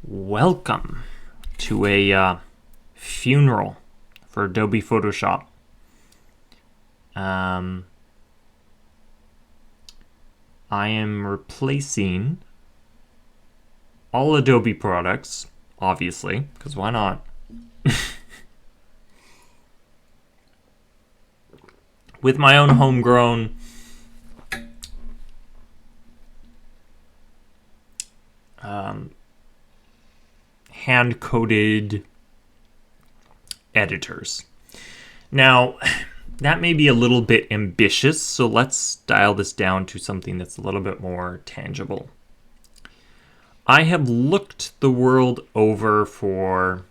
Welcome to a funeral for Adobe Photoshop. I am replacing all Adobe products, obviously, because why not? With my own homegrown hand-coded editors. Now, that may be a little bit ambitious, so let's dial this down to something that's a little bit more tangible. I have looked the world over for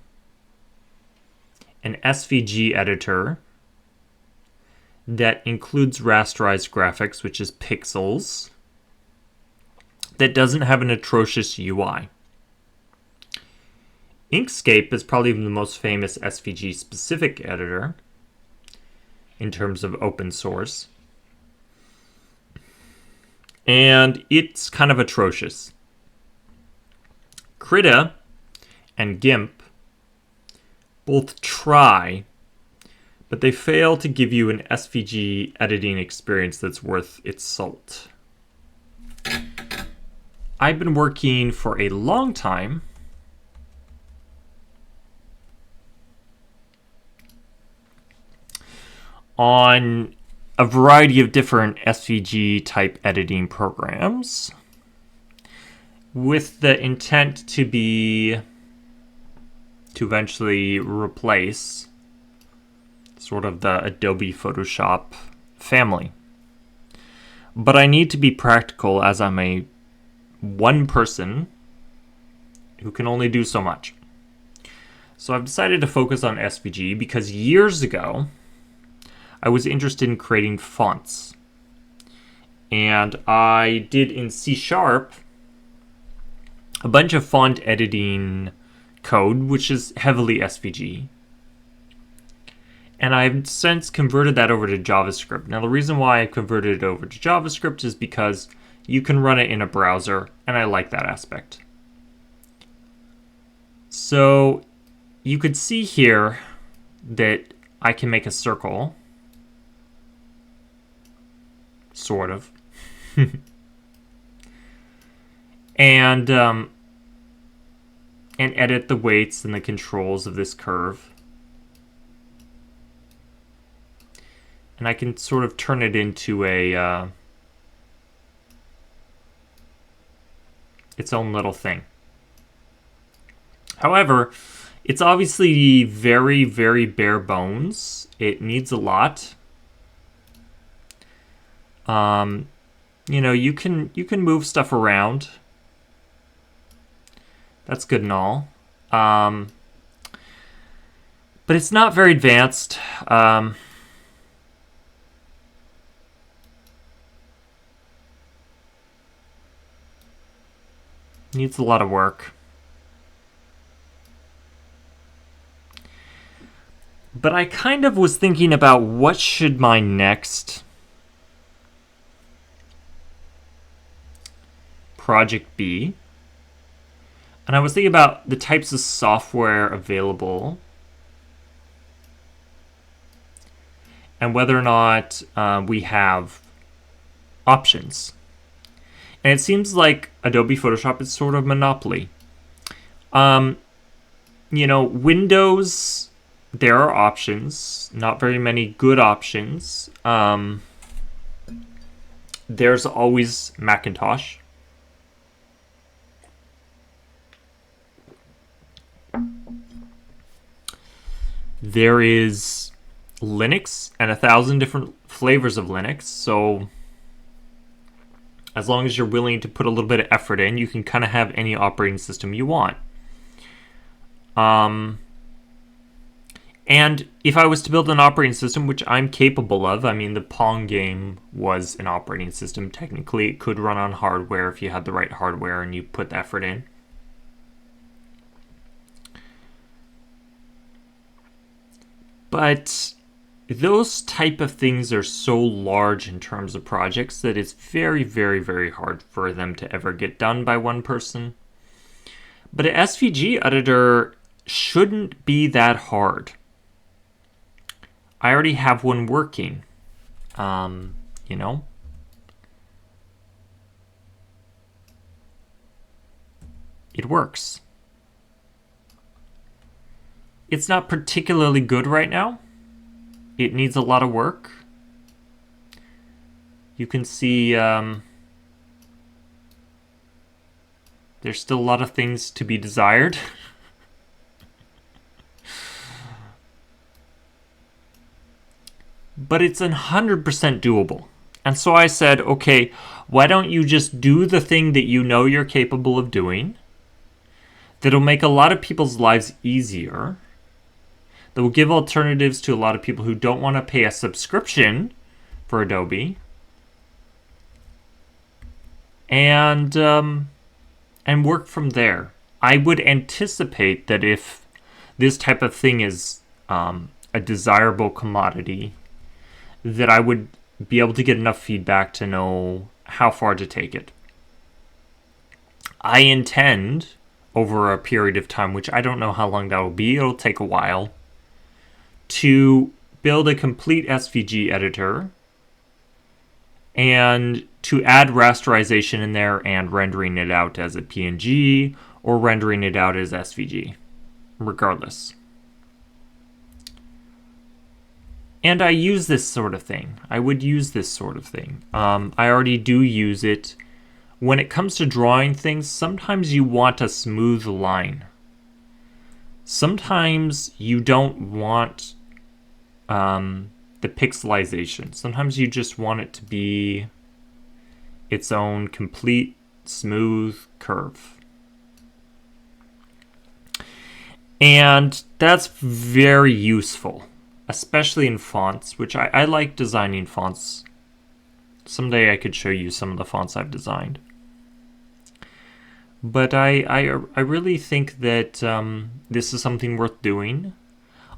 an SVG editor that includes rasterized graphics, which is pixels, that doesn't have an atrocious UI. Inkscape is probably the most famous SVG-specific editor in terms of open source. And it's kind of atrocious. Krita and GIMP both try, but they fail to give you an SVG editing experience that's worth its salt. I've been working for a long time on a variety of different SVG type editing programs with the intent to eventually replace sort of the Adobe Photoshop family. But I need to be practical as I'm a one person who can only do so much. So I've decided to focus on SVG because years ago I was interested in creating fonts. And I did in C# a bunch of font editing code, which is heavily SVG. And I've since converted that over to JavaScript. Now, the reason why I converted it over to JavaScript is because you can run it in a browser, and I like that aspect. So you could see here that I can make a circle. Sort of. and edit the weights and the controls of this curve. And I can sort of turn it into a its own little thing. However, it's obviously very, very bare bones. It needs a lot. You can move stuff around. That's good and all. But it's not very advanced. Needs a lot of work. But I kind of was thinking about what should my next project be. And I was thinking about the types of software available and whether or not we have options. And it seems like Adobe Photoshop is sort of monopoly. Windows, there are options, not very many good options. There's always Macintosh. There is Linux and 1,000 different flavors of Linux. So as long as you're willing to put a little bit of effort in, you can kind of have any operating system you want. And if I was to build an operating system, which I'm capable of, I mean, the Pong game was an operating system. Technically, it could run on hardware if you had the right hardware and you put the effort in. But those type of things are so large in terms of projects that it's very, very, very hard for them to ever get done by one person. But an SVG editor shouldn't be that hard. I already have one working. You know? It works. It's not particularly good right now. It needs a lot of work. You can see there's still a lot of things to be desired. But it's 100% doable. And so I said, okay, why don't you just do the thing that you know you're capable of doing? That'll make a lot of people's lives easier. That will give alternatives to a lot of people who don't want to pay a subscription for Adobe. And work from there. I would anticipate that if this type of thing is a desirable commodity, that I would be able to get enough feedback to know how far to take it. I intend, over a period of time, which I don't know how long that will be, it'll take a while, to build a complete SVG editor and to add rasterization in there and rendering it out as a PNG or rendering it out as SVG, regardless. And I use this sort of thing. I would use this sort of thing. I already do use it. When it comes to drawing things, sometimes you want a smooth line. Sometimes you don't want the pixelization. Sometimes you just want it to be its own complete, smooth curve. And that's very useful, especially in fonts, which I like designing fonts. Someday I could show you some of the fonts I've designed. But I really think that this is something worth doing.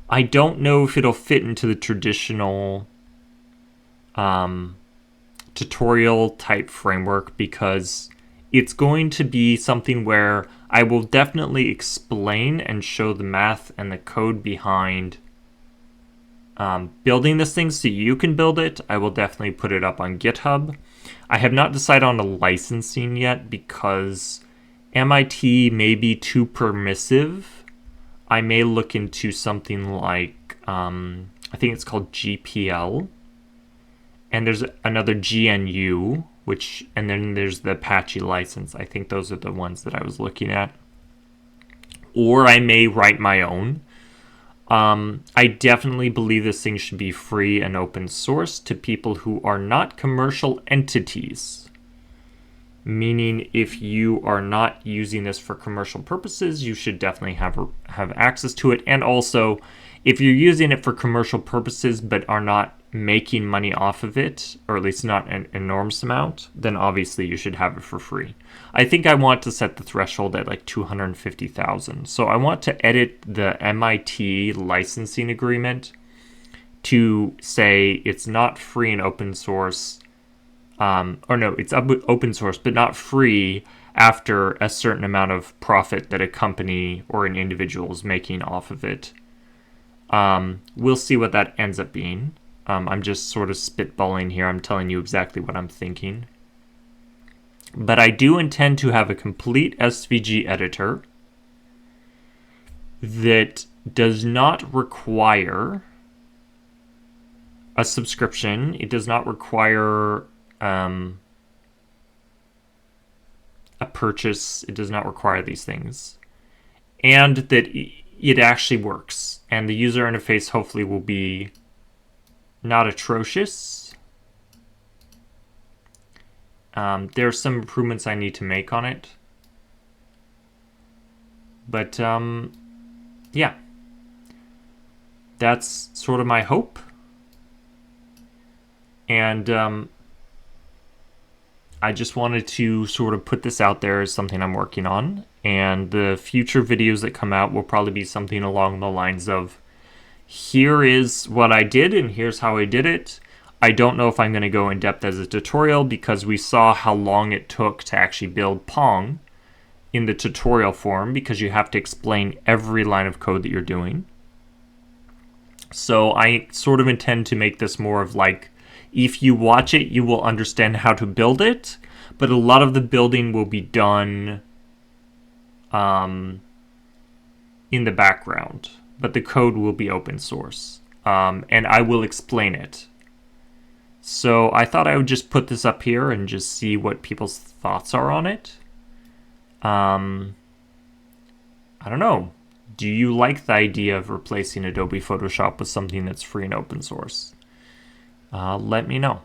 I don't know if it'll fit into the traditional tutorial type framework, because it's going to be something where I will definitely explain and show the math and the code behind building this thing so you can build it. I will definitely put it up on GitHub. I have not decided on the licensing yet because MIT may be too permissive. I may look into something like, I think it's called GPL. And there's another GNU, and then there's the Apache license. I think those are the ones that I was looking at. Or I may write my own. I definitely believe this thing should be free and open source to people who are not commercial entities. Meaning, if you are not using this for commercial purposes, you should definitely have access to it. And also, if you're using it for commercial purposes but are not making money off of it, or at least not an enormous amount, then obviously you should have it for free. I think I want to set the threshold at like 250,000. So I want to edit the MIT licensing agreement to say it's not free and open source. It's open source, but not free after a certain amount of profit that a company or an individual is making off of it. We'll see what that ends up being. I'm just sort of spitballing here. I'm telling you exactly what I'm thinking. But I do intend to have a complete SVG editor that does not require a subscription. It does not require a purchase. It does not require these things. And that it actually works. And the user interface hopefully will be not atrocious. There are some improvements I need to make on it. But yeah. That's sort of my hope. And I just wanted to sort of put this out there as something I'm working on. And the future videos that come out will probably be something along the lines of, here is what I did and here's how I did it. I don't know if I'm going to go in depth as a tutorial because we saw how long it took to actually build Pong in the tutorial form because you have to explain every line of code that you're doing. So I sort of intend to make this more of like, if you watch it, you will understand how to build it, but a lot of the building will be done in the background, but the code will be open source, and I will explain it. So I thought I would just put this up here and just see what people's thoughts are on it. I don't know. Do you like the idea of replacing Adobe Photoshop with something that's free and open source? Let me know.